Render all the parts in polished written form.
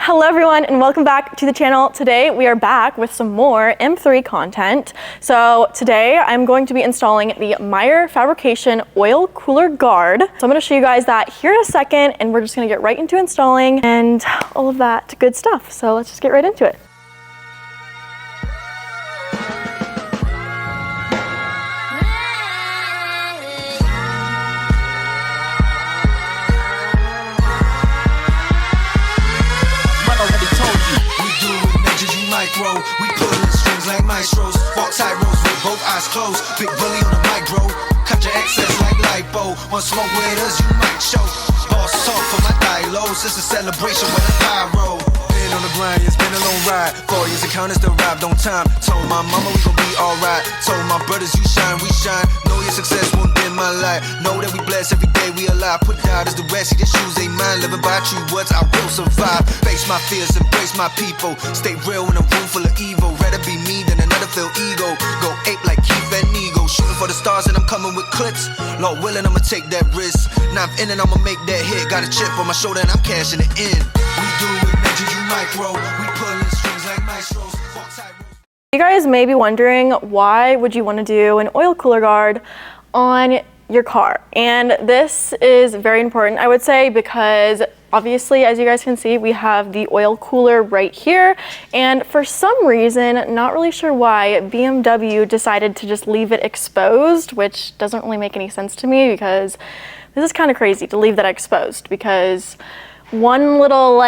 Hello everyone and welcome back to the channel. Today we are back with some more M3 content. So today I'm going to be installing the Meyer Fabrication Oil Cooler Guard. So I'm going to show you guys that here in a second, and we're just going to get right into installing and all of that good stuff. So let's just get right into it. We pulling strings like maestros. Walk tight roads with both eyes closed. Big bully on the mic, bro. Cut your excess like lipo. Want smoke with us, you might choke. Boss talk for my dialogues. It's a celebration with a pyro. Been on the grind, it's been a long ride. 4 years of counters to ride, don't time. Told my mama we gon' be alright. Told my brothers you shine, we shine. Know your success won't dim my light. Know that we bless every day we alive. Put doubt as the rest, see the shoes they mine. Living by true words, I will survive. Face my fears, embrace my people. Stay real in a room full of evil. Rather be me than another feel ego. Go ape like Keith and Ego. Shooting for the stars and I'm coming with clips. Lord willing, I'ma take that risk. Now I'm in and I'ma make that hit. Got a chip on my shoulder and I'm cashing it in. We do it major, you micro. We pulling strings like maestros. You guys may be wondering, why would you want to do an oil cooler guard on your car? And this is very important, I would say, because obviously, as you guys can see, we have the oil cooler right here, and for some reason, not really sure why, BMW decided to just leave it exposed, which doesn't really make any sense to me, because this is kind of crazy to leave that exposed, because one little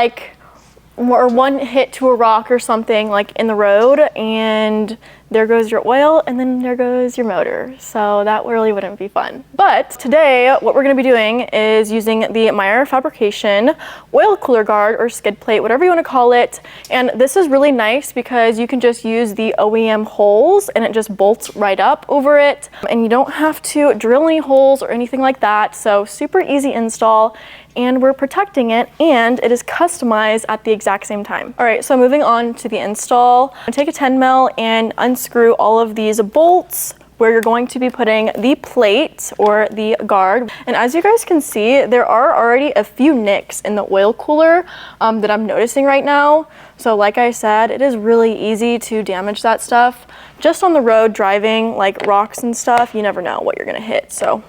or one hit to a rock or something like in the road, and there goes your oil, and then there goes your motor. So that really wouldn't be fun. But today, what we're gonna be doing is using the Meyer Fabrication Oil Cooler Guard, or skid plate, whatever you wanna call it. And this is really nice because you can just use the OEM holes and it just bolts right up over it. And you don't have to drill any holes or anything like that. So super easy install. And we're protecting it, and it is customized at the exact same time. All right, so moving on to the install, I'm gonna take a 10 mil and unscrew all of these bolts where you're going to be putting the plate or the guard. And as you guys can see, there are already a few nicks in the oil cooler that I'm noticing right now. So like I said, it is really easy to damage that stuff. Just on the road driving, like rocks and stuff, you never know what you're gonna hit, so.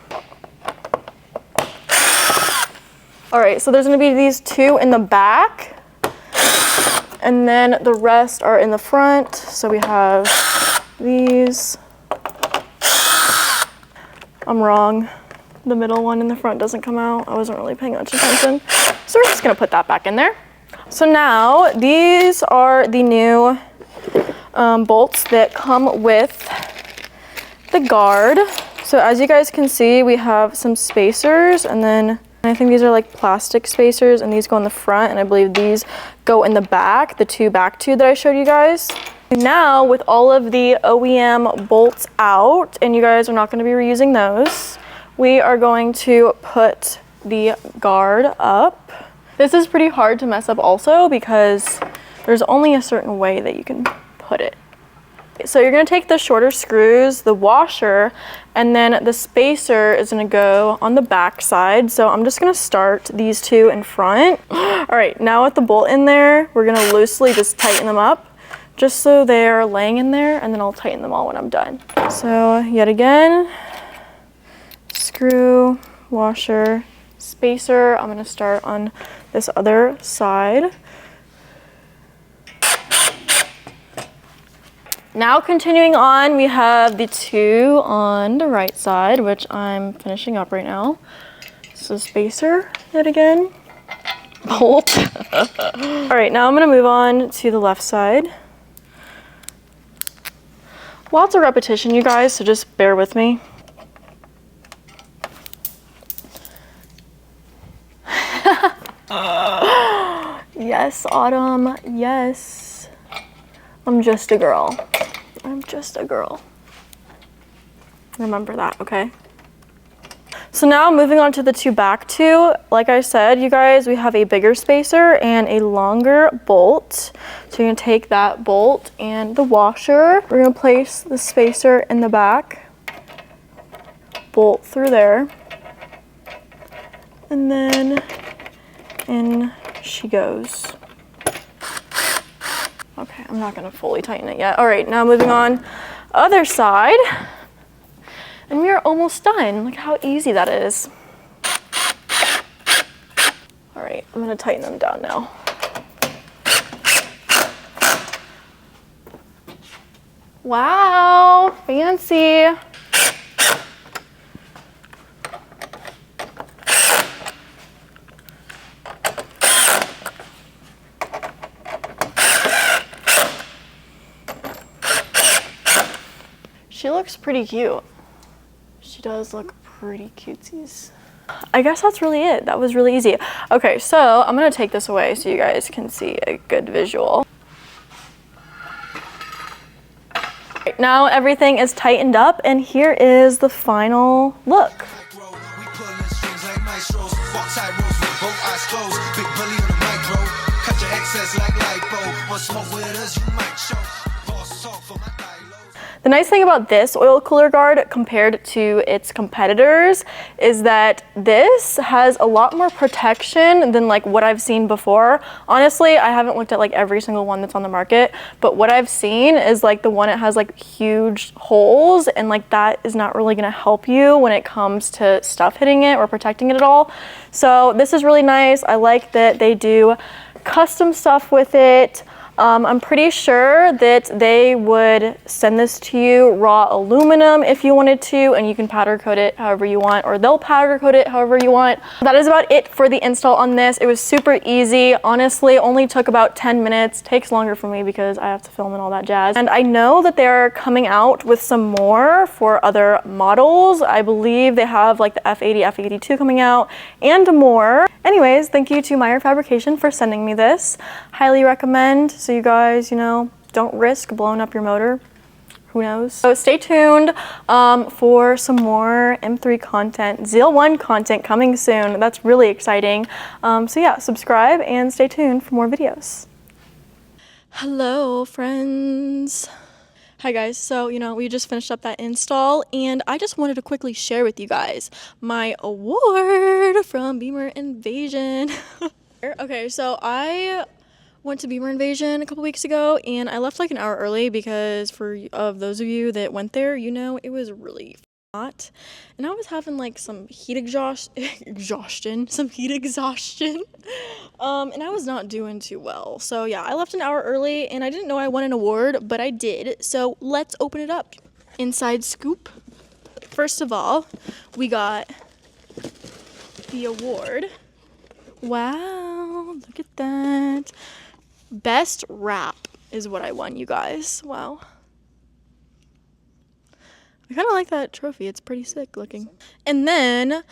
All right, so there's gonna be these two in the back, and then the rest are in the front. So we have these. I'm wrong. The middle one in the front doesn't come out. I wasn't really paying much attention. So we're just gonna put that back in there. So now these are the new bolts that come with the guard. So as you guys can see, we have some spacers, and then I think these are like plastic spacers, and these go in the front, and I believe these go in the back, the two back two that I showed you guys. Now with all of the OEM bolts out, and you guys are not going to be reusing those, we are going to put the guard up. This is pretty hard to mess up also because there's only a certain way that you can put it. So you're gonna take the shorter screws, the washer, and then the spacer is gonna go on the back side. So I'm just gonna start these two in front. All right, now with the bolt in there, we're gonna loosely just tighten them up just so they're laying in there, and then I'll tighten them all when I'm done. So yet again, screw, washer, spacer. I'm gonna start on this other side. Now continuing on, we have the two on the right side, which I'm finishing up right now. So spacer, yet again, bolt. All right, now I'm gonna move on to the left side. Lots of repetition, you guys, so just bear with me. Yes, Autumn, yes. I'm just a girl. I'm just a girl. Remember that, okay? So now moving on to the two back two. Like I said, you guys, we have a bigger spacer and a longer bolt. So you're gonna take that bolt and the washer. We're gonna place the spacer in the back, bolt through there, and then in she goes. Okay, I'm not gonna fully tighten it yet. All right, now moving on, other side. And we are almost done. Look how easy that is. All right, I'm gonna tighten them down now. Wow, fancy. She looks pretty cute. She does look pretty cutesies. I guess that's really it. That was really easy. Okay, so I'm gonna take this away so you guys can see a good visual. Right, now everything is tightened up and here is the final look. We pulling strings like maestros. Walk tight roads with both eyes closed. Big bully on the micro. Cut your excess like lipo. Want smoke with us, you might show. Boss talk for my dialogues. The nice thing about this oil cooler guard compared to its competitors is that this has a lot more protection than like what I've seen before. Honestly, I haven't looked at like every single one that's on the market, but what I've seen is like the one that has like huge holes, and like that is not really gonna help you when it comes to stuff hitting it or protecting it at all. So this is really nice. I like that they do custom stuff with it. I'm pretty sure that they would send this to you raw aluminum if you wanted to, and you can powder coat it however you want, or they'll powder coat it however you want. That is about it for the install on this. It was super easy. Honestly, only took about 10 minutes. Takes longer for me because I have to film and all that jazz. And I know that they're coming out with some more for other models. I believe they have like the F80, F82 coming out and more. Anyways, thank you to Meyer Fabrication for sending me this. Highly recommend. So you guys, you know, don't risk blowing up your motor. Who knows? So stay tuned for some more M3 content, Zeal 1 content coming soon. That's really exciting. So yeah, subscribe and stay tuned for more videos. Hello, friends. Hi guys, so you know, we just finished up that install and I just wanted to quickly share with you guys my award from Beamer Invasion. Okay, so I went to Beamer Invasion a couple weeks ago and I left like an hour early because of those of you that went there, you know, it was really hot and I was having like some heat exhaustion and I was not doing too well. So yeah, I left an hour early and I didn't know I won an award, but I did. So let's open it up. Inside scoop. First of all, we got the award. Wow, look at that. Best wrap is what I won, you guys. Wow. I kind of like that trophy. It's pretty sick looking. And then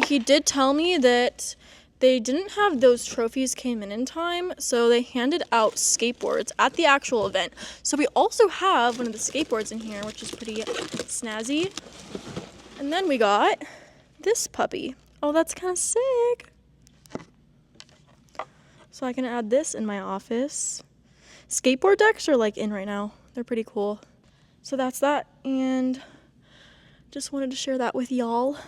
he did tell me that they didn't have those trophies came in time, so they handed out skateboards at the actual event. So we also have one of the skateboards in here, which is pretty snazzy. And then we got this puppy. Oh, that's kind of sick. So I can add this in my office. Skateboard decks are like in right now. They're pretty cool. So that's that, and just wanted to share that with y'all.